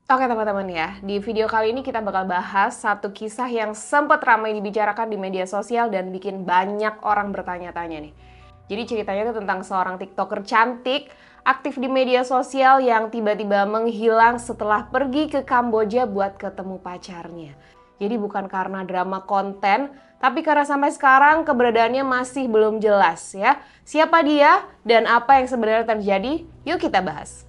Oke teman-teman ya, di video kali ini kita bakal bahas satu kisah yang sempat ramai dibicarakan di media sosial dan bikin banyak orang bertanya-tanya nih. Jadi ceritanya itu tentang seorang TikToker cantik, aktif di media sosial yang tiba-tiba menghilang setelah pergi ke Kamboja buat ketemu pacarnya. Jadi bukan karena drama konten, tapi karena sampai sekarang keberadaannya masih belum jelas ya. Siapa dia dan apa yang sebenarnya terjadi? Yuk kita bahas.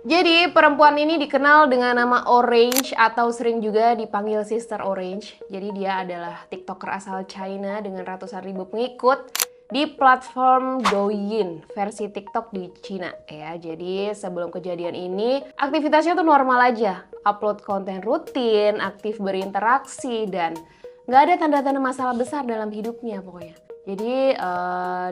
Jadi perempuan ini dikenal dengan nama Orange atau sering juga dipanggil Sister Orange. Jadi dia adalah TikToker asal China dengan ratusan ribu pengikut di platform Douyin versi TikTok di Cina ya. Jadi sebelum kejadian ini aktivitasnya tuh normal aja, upload konten rutin, aktif berinteraksi dan nggak ada tanda-tanda masalah besar dalam hidupnya pokoknya. Jadi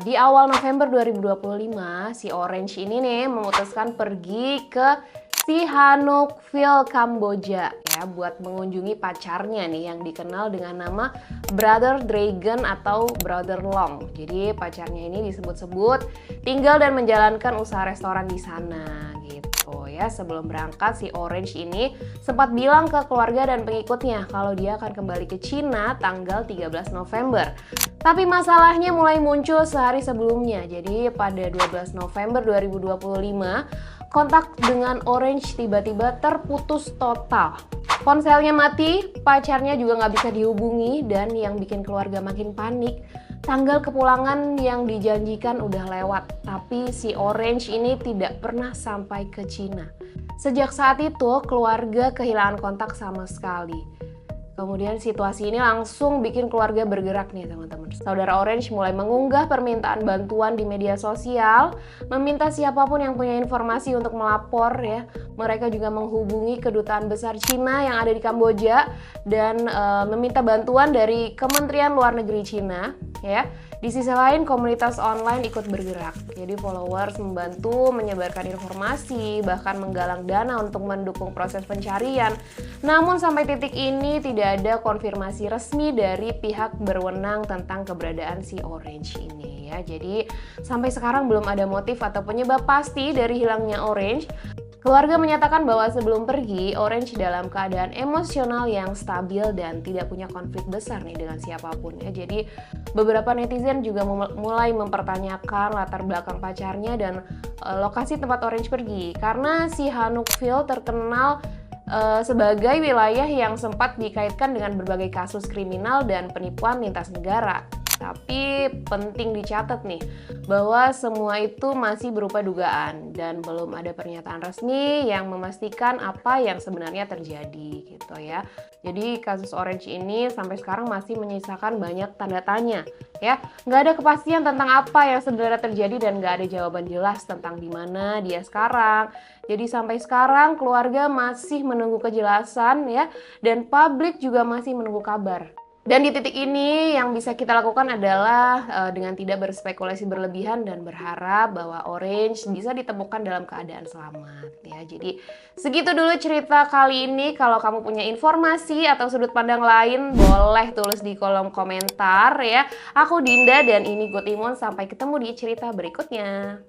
di awal November 2025 si Orange ini nih memutuskan pergi ke Sihanoukville, Kamboja ya buat mengunjungi pacarnya nih yang dikenal dengan nama Brother Dragon atau Brother Long. Jadi pacarnya ini disebut-sebut tinggal dan menjalankan usaha restoran di sana gitu ya. Sebelum berangkat si Orange ini sempat bilang ke keluarga dan pengikutnya kalau dia akan kembali ke Cina tanggal 13 November. Tapi masalahnya mulai muncul sehari sebelumnya. Jadi pada 12 November 2025, kontak dengan Orange tiba-tiba terputus total. Ponselnya mati, pacarnya juga nggak bisa dihubungi, dan yang bikin keluarga makin panik, tanggal kepulangan yang dijanjikan udah lewat, tapi si Orange ini tidak pernah sampai ke Cina. Sejak saat itu, keluarga kehilangan kontak sama sekali. Kemudian situasi ini langsung bikin keluarga bergerak nih teman-teman. Saudara Orange mulai mengunggah permintaan bantuan di media sosial, meminta siapapun yang punya informasi untuk melapor ya. Mereka juga menghubungi kedutaan besar Cina yang ada di Kamboja dan meminta bantuan dari Kementerian Luar Negeri Cina ya. Di sisi lain komunitas online ikut bergerak. Jadi followers membantu menyebarkan informasi, bahkan menggalang dana untuk mendukung proses pencarian. Namun sampai titik ini tidak ada konfirmasi resmi dari pihak berwenang tentang keberadaan si Orange ini ya. Jadi sampai sekarang belum ada motif atau penyebab pasti dari hilangnya Orange. Keluarga menyatakan bahwa sebelum pergi, Orange dalam keadaan emosional yang stabil dan tidak punya konflik besar nih dengan siapapun ya. Jadi beberapa netizen juga mulai mempertanyakan latar belakang pacarnya dan lokasi tempat Orange pergi. Karena Sihanoukville terkenal sebagai wilayah yang sempat dikaitkan dengan berbagai kasus kriminal dan penipuan lintas negara. Tapi penting dicatat nih bahwa semua itu masih berupa dugaan dan belum ada pernyataan resmi yang memastikan apa yang sebenarnya terjadi gitu ya. Jadi kasus Orange ini sampai sekarang masih menyisakan banyak tanda tanya ya. Nggak ada kepastian tentang apa yang sebenarnya terjadi dan nggak ada jawaban jelas tentang di mana dia sekarang. Jadi sampai sekarang keluarga masih menunggu kejelasan ya, dan publik juga masih menunggu kabar. Dan di titik ini yang bisa kita lakukan adalah dengan tidak berspekulasi berlebihan dan berharap bahwa Orange bisa ditemukan dalam keadaan selamat ya. Jadi segitu dulu cerita kali ini. Kalau kamu punya informasi atau sudut pandang lain boleh tulis di kolom komentar ya. Aku Dinda dan ini Good Imun, sampai ketemu di cerita berikutnya.